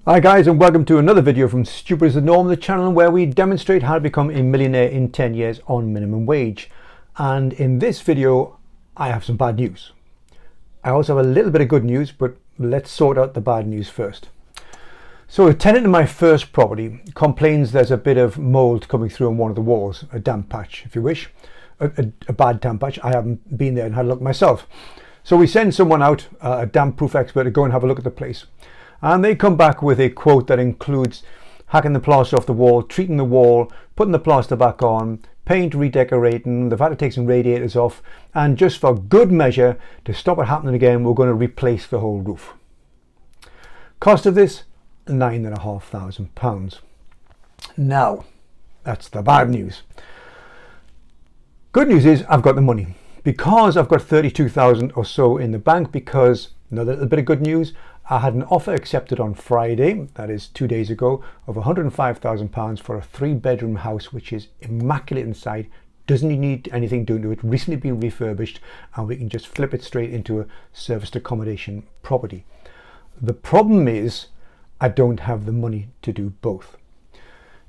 Hi guys, and welcome to another video from Stupid as the Norm, the channel where we demonstrate how to become a millionaire in 10 years on minimum wage. And in this video I have some bad news. I also have a little bit of good news, but let's sort out the bad news first. So a tenant in my first property complains there's a bit of mold coming through on one of the walls, a damp patch if you wish, a bad damp patch. I haven't been there and had a look myself. So we send someone out, a damp proof expert, to go and have a look at the place. And they come back with a quote that includes hacking the plaster off the wall, treating the wall, putting the plaster back on, paint redecorating, they've had to take some radiators off, and just for good measure, to stop it happening again, we're going to replace the whole roof. Cost of this, £9,500. Now, that's the bad news. Good news is I've got the money. Because I've got 32,000 or so in the bank, because another little bit of good news, I had an offer accepted on Friday, that is 2 days ago, of £105,000 for a 3-bedroom house which is immaculate inside, doesn't need anything done to it, recently been refurbished, and we can just flip it straight into a serviced accommodation property. The problem is I don't have the money to do both.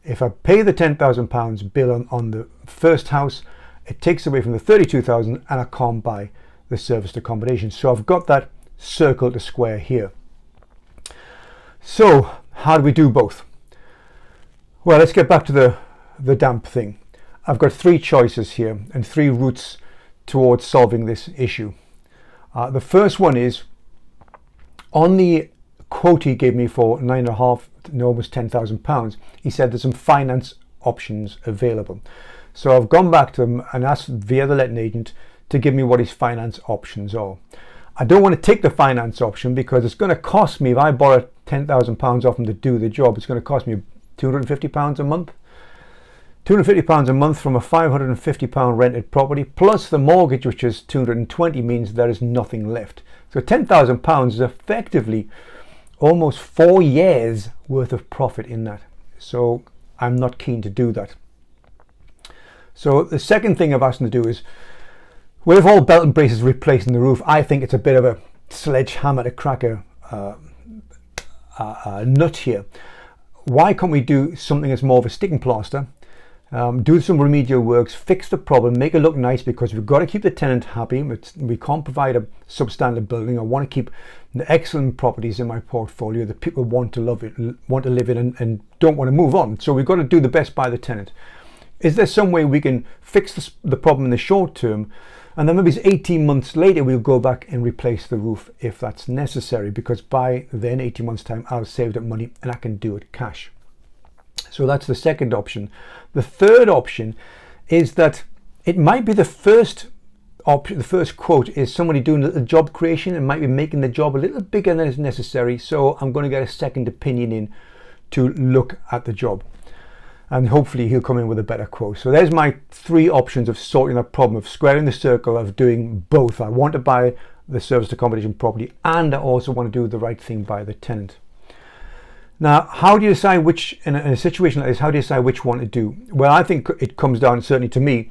If I pay the £10,000 bill on the first house, it takes away from the 32,000 and I can't buy the serviced accommodation. So I've got that circle to square here. So how do we do both? Well, let's get back to the damp thing. I've got 3 choices here and 3 routes towards solving this issue. The first one is, on the quote he gave me for almost £10,000, he said there's some finance options available. So I've gone back to him and asked via the letting agent to give me what his finance options are. I don't want to take the finance option because it's going to cost me, if I borrow £10,000 off him to do the job, it's going to cost me £250 a month. £250 a month from a £550 rented property, plus the mortgage, which is £220, means there is nothing left. So £10,000 is effectively almost 4 years worth of profit in that. So I'm not keen to do that. So the second thing I've asked him to do is, with all belt and braces replacing the roof, I think it's a bit of a sledgehammer to crack a nut here. Why can't we do something that's more of a sticking plaster, do some remedial works, fix the problem, make it look nice, because we've got to keep the tenant happy. We can't provide a substandard building. I want to keep the excellent properties in my portfolio that people want to live in and don't want to move on. So we've got to do the best by the tenant. Is there some way we can fix the problem in the short term, and then maybe 18 months later we'll go back and replace the roof if that's necessary, because by then, 18 months time, I'll saved up money and I can do it cash. So that's the second option. The third option is that it might be the first option. The first quote is somebody doing a little job creation and might be making the job a little bigger than is necessary, so I'm going to get a second opinion in to look at the job, and hopefully he'll come in with a better quote. So there's my 3 options of sorting that problem, of squaring the circle, of doing both. I want to buy the serviced accommodation property and I also want to do the right thing by the tenant. Now, how do you decide which, in a situation like this, how do you decide which one to do? Well, I think it comes down, certainly to me,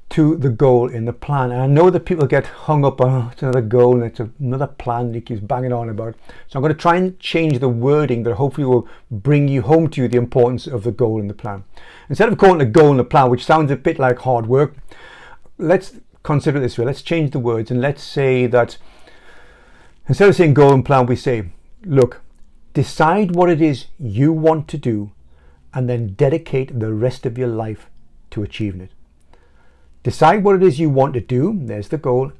to the goal in the plan. And I know that people get hung up on, oh, it's another goal and it's another plan that he keeps banging on about. So I'm going to try and change the wording that hopefully will bring you home to the importance of the goal in the plan. Instead of calling it a goal in the plan, which sounds a bit like hard work, let's consider it this way. Let's change the words and let's say that instead of saying goal and plan, we say, look, decide what it is you want to do and then dedicate the rest of your life to achieving it. Decide what it is you want to do, there's the goal,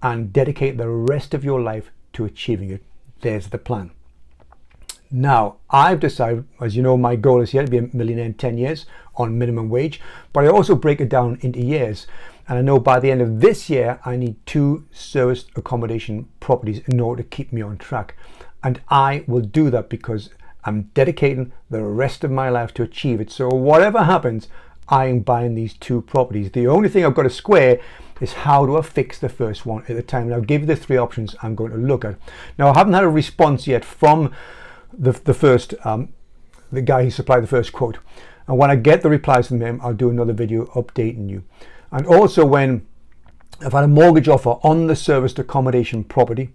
and dedicate the rest of your life to achieving it. There's the plan. Now, I've decided, as you know, my goal is here to be a millionaire in 10 years on minimum wage, but I also break it down into years. And I know by the end of this year, I need 2 serviced accommodation properties in order to keep me on track. And I will do that because I'm dedicating the rest of my life to achieve it. So whatever happens, I am buying these 2 properties. The only thing I've got to square is how do I fix the first one at the time. And I'll give you the 3 options I'm going to look at. Now, I haven't had a response yet from the guy who supplied the first quote. And when I get the replies from him, I'll do another video updating you. And also, when I've had a mortgage offer on the serviced accommodation property,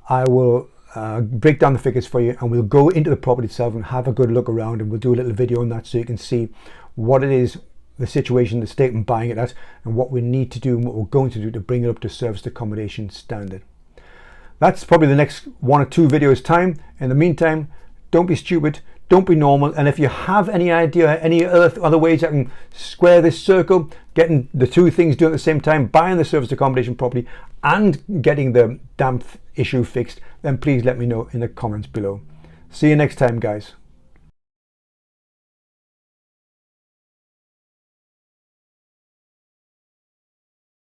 I will break down the figures for you, and we'll go into the property itself and have a good look around, and we'll do a little video on that so you can see what it is, the situation, the state I'm buying it at, and what we need to do and what we're going to do to bring it up to serviced accommodation standard. That's probably the next 1 or 2 videos time. In the meantime, don't be stupid, don't be normal, and if you have any idea, any other ways I can square this circle, getting the 2 things done at the same time, buying the serviced accommodation property and getting the damp issue fixed, then please let me know in the comments below. See you next time, guys.